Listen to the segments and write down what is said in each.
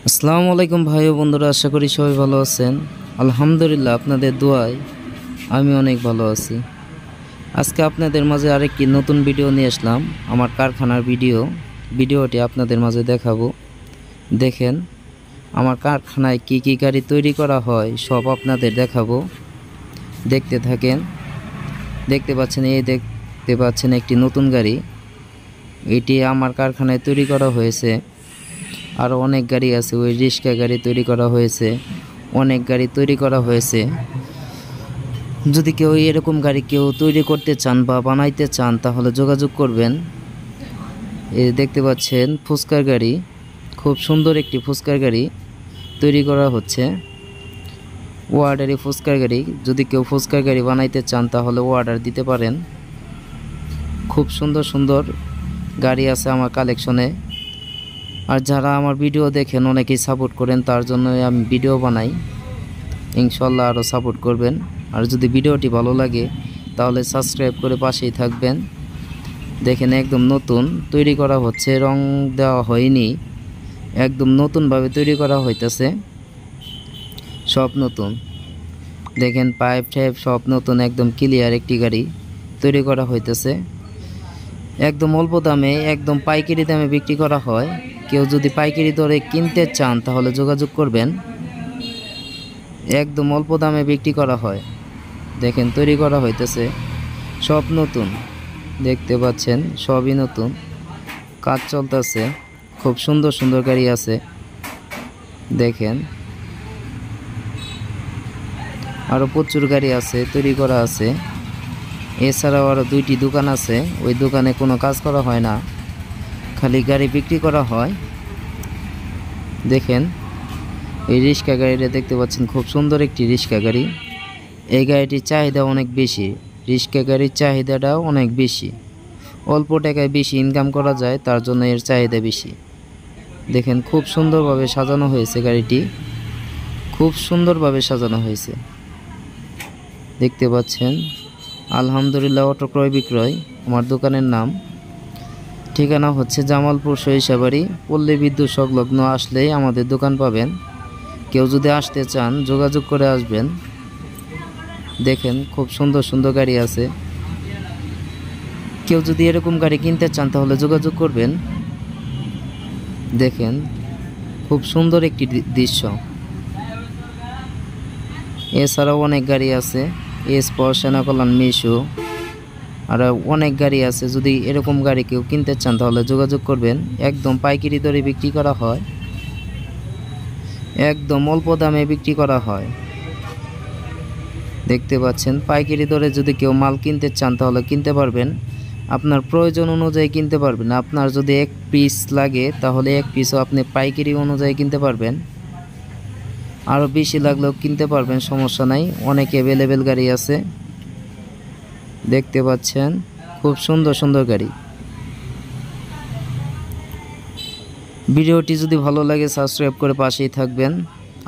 আসসালামু আলাইকুম ভাই ও বন্ধুরা, আশা করি সবাই ভালো আছেন। আলহামদুলিল্লাহ, আপনাদের দোয়ায় আমি অনেক ভালো আছি। আজকে আপনাদের মাঝে আরেকটি নতুন ভিডিও নিয়ে আসলাম, আমার কারখানার ভিডিওটি আপনাদের মাঝে দেখাবো। দেখেন আমার কারখানায় কি কি গাড়ি তৈরি করা হয় সব আপনাদের দেখাবো, দেখতে থাকেন। দেখতে পাচ্ছেন একটি নতুন গাড়ি, এটি আমার কারখানায় তৈরি করা হয়েছে। আরও অনেক গাড়ি আছে, ওই রিক্সা গাড়ি তৈরি করা হয়েছে, অনেক গাড়ি তৈরি করা হয়েছে। যদি কেউ এরকম গাড়ি তৈরি করতে চান বা বানাইতে চান তাহলে যোগাযোগ করবেন। এই দেখতে পাচ্ছেন ফুচকার গাড়ি, খুব সুন্দর একটি ফুচকার গাড়ি তৈরি করা হচ্ছে, অর্ডারি ফুচকার গাড়ি। যদি কেউ ফুচকার গাড়ি বানাইতে চান তাহলে অর্ডার দিতে পারেন। খুব সুন্দর সুন্দর গাড়ি আছে আমার কালেকশনে। আর যারা আমার ভিডিও দেখেন অনেকেই সাপোর্ট করেন, তার জন্য আমি ভিডিও বানাই। ইনশাল্লাহ আরও সাপোর্ট করবেন। আর যদি ভিডিওটি ভালো লাগে তাহলে সাবস্ক্রাইব করে পাশেই থাকবেন। দেখেন একদম নতুন তৈরি করা হচ্ছে, রং দেওয়া হয়নি, একদম নতুনভাবে তৈরি করা হইতেছে, সব নতুন। দেখেন পাইপ টাইপ সব নতুন, একদম ক্লিয়ার একটি গাড়ি তৈরি করা হইতেছে। একদম অল্প দামে, একদম পাইকারি দামে বিক্রি করা হয়। কেউ যদি পাইকারি দরে কিনতে চান তাহলে যোগাযোগ করবেন। একদম অল্প দামে বিক্রি করা হয়। দেখেন তৈরি করা হইতেছে, সব নতুন, দেখতে পাচ্ছেন সবই নতুন, কাজ চলতেছে। খুব সুন্দর সুন্দর গাড়ি আছে, দেখেন আরও প্রচুর গাড়ি আছে তৈরি করা আছে। এছাড়াও আরও দুইটি দোকান আছে, ওই দোকানে কোনো কাজ করা হয় না, খালি গাড়ি বিক্রি করা হয়। দেখেন এই রিক্সা গাড়িটা দেখতে পাচ্ছেন, খুব সুন্দর একটি রিক্সা গাড়ি। এই গাড়িটির চাহিদা অনেক বেশি, রিক্সা গাড়ির চাহিদাটাও অনেক বেশি, অল্প টাকায় বেশি ইনকাম করা যায়, তার জন্য এর চাহিদা বেশি। দেখেন খুব সুন্দরভাবে সাজানো হয়েছে গাড়িটি, খুব সুন্দরভাবে সাজানো হয়েছে, দেখতে পাচ্ছেন। আলহামদুলিল্লাহ অটো ক্রয় বিক্রয় আমার দোকানের নাম। ঠিকানা হচ্ছে জামালপুর সরিষাবাড়ি, পল্লী বিদ্যুৎ সংলগ্ন আসলেই আমাদের দোকান পাবেন। কেউ যদি আসতে চান যোগাযোগ করে আসবেন। দেখেন খুব সুন্দর সুন্দর গাড়ি আছে, কেউ যদি এরকম গাড়ি কিনতে চান তাহলে যোগাযোগ করবেন। দেখেন খুব সুন্দর একটি দৃশ্য। এছাড়াও অনেক গাড়ি আছে, এসপর, সেনাকল্যাণ, মিশু, আর অনেক গাড়ি আছে। যদি এরকম গাড়ি কেউ কিনতে চান তাহলে যোগাযোগ করবেন। একদম পাইকারি দরে বিক্রি করা হয়, একদম অল্প দামে বিক্রি করা হয়। দেখতে পাচ্ছেন পাইকারি দরে যদি কেউ মাল কিনতে চান তাহলে কিনতে পারবেন, আপনার প্রয়োজন অনুযায়ী কিনতে পারবেন। আপনার যদি এক পিস লাগে তাহলে এক পিসও আপনি পাইকারি অনুযায়ী কিনতে পারবেন, আরও বেশি লাগলেও কিনতে পারবেন, সমস্যা নাই। অনেক অ্যাভেলেবেল গাড়ি আছে, দেখতে পাচ্ছেন খুব সুন্দর সুন্দর গাড়ি। ভিডিওটি যদি ভালো লাগে সাবস্ক্রাইব করে পাশেই থাকবেন।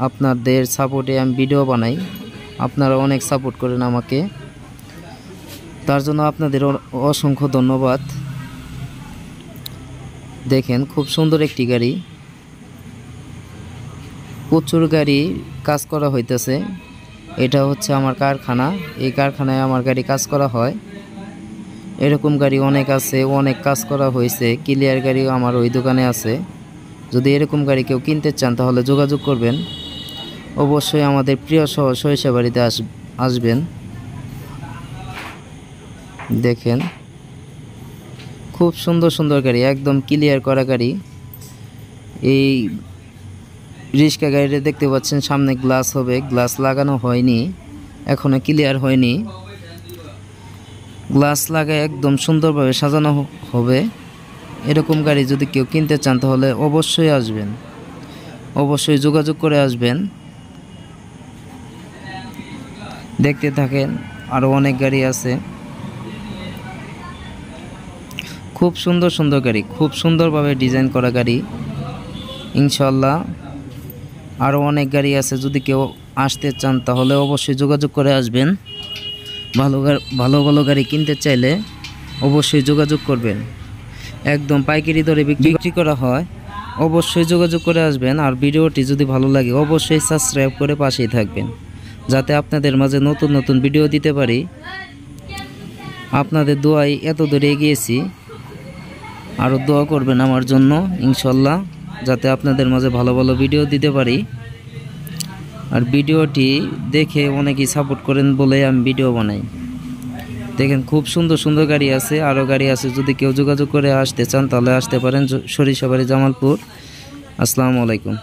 আপনাদের সাপোর্টে আমি ভিডিও বানাই, আপনারা অনেক সাপোর্ট করেন আমাকে, তার জন্য আপনাদের অসংখ্য ধন্যবাদ। দেখেন খুব সুন্দর একটি গাড়ি, প্রচুর গাড়ি কাজ করা হইতেছে। এটা হচ্ছে আমার কারখানা, এই কারখানায় আমার গাড়ি কাজ করা হয়। এরকম গাড়ি অনেক আছে, অনেক কাজ করা হয়েছে। ক্লিয়ার গাড়িও আমার ওই দোকানে আছে। যদি এরকম গাড়ি কেউ কিনতে চান তাহলে যোগাযোগ করবেন। অবশ্যই আমাদের প্রিয় শহর সরিষাবাড়িতে আসবেন। দেখেন খুব সুন্দর সুন্দর গাড়ি, একদম ক্লিয়ার করা গাড়ি। এই রিক্সা গাড়িটা দেখতে পাচ্ছেন, সামনে গ্লাস হবে, গ্লাস লাগানো হয়নি, এখনো ক্লিয়ার হয়নি। গ্লাস লাগায় একদম সুন্দরভাবে সাজানো হবে। এরকম গাড়ি যদি কেউ কিনতে চান তাহলে অবশ্যই আসবেন, অবশ্যই যোগাযোগ করে আসবেন। দেখতে থাকেন আরও অনেক গাড়ি আছে, খুব সুন্দর সুন্দর গাড়ি, খুব সুন্দরভাবে ডিজাইন করা গাড়ি। ইনশাল্লাহ আরও অনেক গাড়ি আছে, যদি কেউ আসতে চান তাহলে অবশ্যই যোগাযোগ করে আসবেন। ভালো ভালো গাড়ি কিনতে চাইলে অবশ্যই যোগাযোগ করবেন। একদম পাইকারি দরে বিক্রি করা হয়। অবশ্যই যোগাযোগ করে আসবেন। আর ভিডিওটি যদি ভালো লাগে অবশ্যই সাবস্ক্রাইব করে পাশেই থাকবেন, যাতে আপনাদের মাঝে নতুন নতুন ভিডিও দিতে পারি। আপনাদের দোয়ায় এত দূরে এগিয়েছি, আরও দোয়া করবেন আমার জন্য ইনশাল্লাহ, যাতে আপনাদের মাঝে ভালো ভালো ভিডিও দিতে পারি। আর ভিডিওটি দেখে অনেকেই সাপোর্ট করেন বলে আমি ভিডিও বানাই। দেখেন খুব সুন্দর সুন্দর গাড়ি আছে, আরও গাড়ি আছে। যদি কেউ যোগাযোগ করে আসতে চান তাহলে আসতে পারেন সরিষাবাড়ি জামালপুর। আসসালামু আলাইকুম।